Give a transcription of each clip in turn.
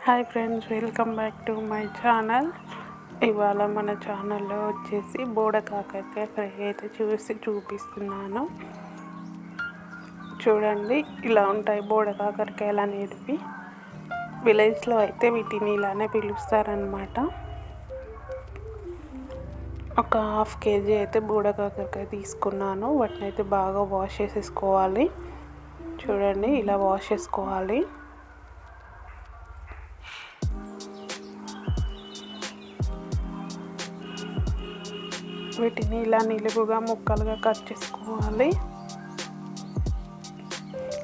Hi friends, welcome back to my channel. ఇవాళ మన ఛానల్లో వచ్చేసి బోడ కాకరకాయ ఫ్రై అయితే చూపిస్తున్నాను. చూడండి, ఇలా ఉంటాయి బోడ కాకరకాయలు అనేటివి. విలేజ్లో అయితే వీటిని ఇలానే పిలుస్తారనమాట. ఒక హాఫ్ కేజీ అయితే బోడ కాకరకాయ తీసుకున్నాను. వాటిని అయితే బాగా వాష్ చేసేసుకోవాలి. చూడండి, ఇలా వాష్ చేసుకోవాలి. వీటిని ఇలా నిలువుగా ముక్కలుగా కట్ చేసుకోవాలి.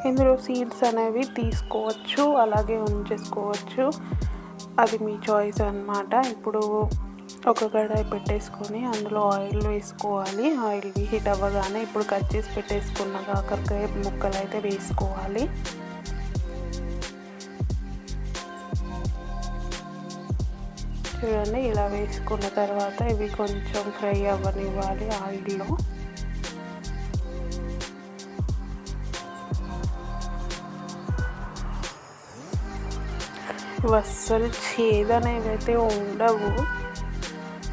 ఇందులో సీడ్స్ అనేవి తీసుకోవచ్చు, అలాగే ఉంచేసుకోవచ్చు. అది మీ చాయిస్ అన్నమాట. ఇప్పుడు ఒక కడాయి పెట్టేసుకొని అందులో ఆయిల్ వేసుకోవాలి. ఆయిల్ హీట్ అవ్వగానే ఇప్పుడు కట్ చేసి పెట్టేసుకున్న కాకరకాయ ముక్కలు అయితే వేసుకోవాలి. చూడండి, ఇలా వేసుకున్న తర్వాత ఇవి కొంచెం ఫ్రై అవ్వనివ్వాలి ఆయిల్లో. అస్సలు చేదనేవి అయితే ఉండవు.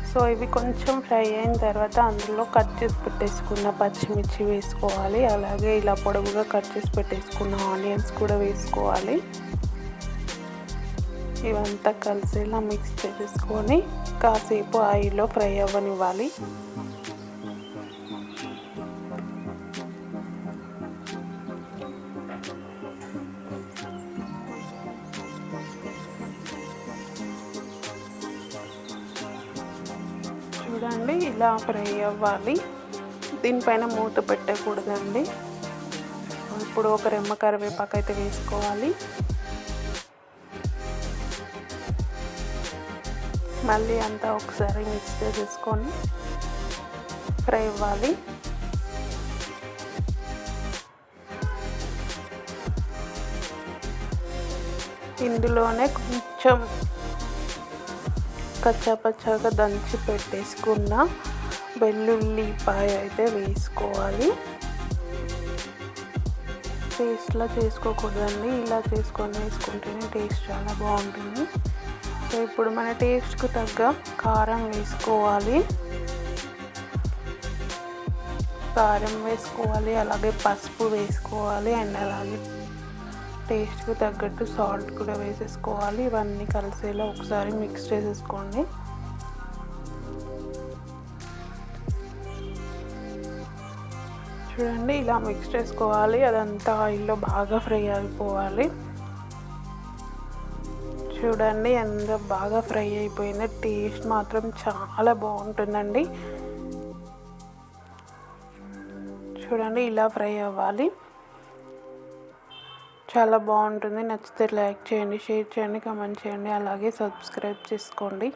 సో ఇవి కొంచెం ఫ్రై అయిన తర్వాత అందులో కట్ చేసి పెట్టేసుకున్న పచ్చిమిర్చి వేసుకోవాలి. అలాగే ఇలా పొడవుగా కట్ చేసి పెట్టేసుకున్న ఆనియన్స్ కూడా వేసుకోవాలి. ఇవంతా కలిసేలా మిక్స్ చేసుకొని కాసేపు ఆయిల్లో ఫ్రై అవ్వనివ్వాలి. చూడండి, ఇలా ఫ్రై అవ్వాలి. దీనిపైన మూత పెట్టకూడదండి. ఇప్పుడు ఒక రెమ్మ కరివేపాకు అయితే వేసుకోవాలి. మళ్ళీ అంతా ఒకసారి మిక్స్ చేసేసుకొని ఫ్రై అవ్వాలి. ఇందులోనే కొంచెం కచ్చాపచ్చాగా దంచి పెట్టేసుకున్న వెల్లుల్లిపాయ అయితే వేసుకోవాలి. పేస్ట్లా చేసుకోకూడదండి, ఇలా వేసుకుంటేనే టేస్ట్ చాలా బాగుంటుంది. సో ఇప్పుడు మన టేస్ట్కు తగ్గ కారం వేసుకోవాలి. అలాగే పసుపు వేసుకోవాలి. అండ్ అలాగే టేస్ట్కు తగ్గట్టు సాల్ట్ కూడా వేసేసుకోవాలి. ఇవన్నీ కలిసేలా ఒకసారి మిక్స్ చేసేసుకోండి. చూడండి, ఇలా మిక్స్ చేసుకోవాలి. అదంతా ఆయిల్లో బాగా ఫ్రై అయిపోవాలి. చూడండి, ఎంత బాగా ఫ్రై అయిపోయిందో. టేస్ట్ మాత్రం చాలా బాగుంటుందండి. చూడండి, ఇలా ఫ్రై అవ్వాలి. చాలా బాగుంటుంది. నచ్చితే లైక్ చేయండి, షేర్ చేయండి, కామెంట్ చేయండి, అలాగే సబ్స్క్రైబ్ చేసుకోండి.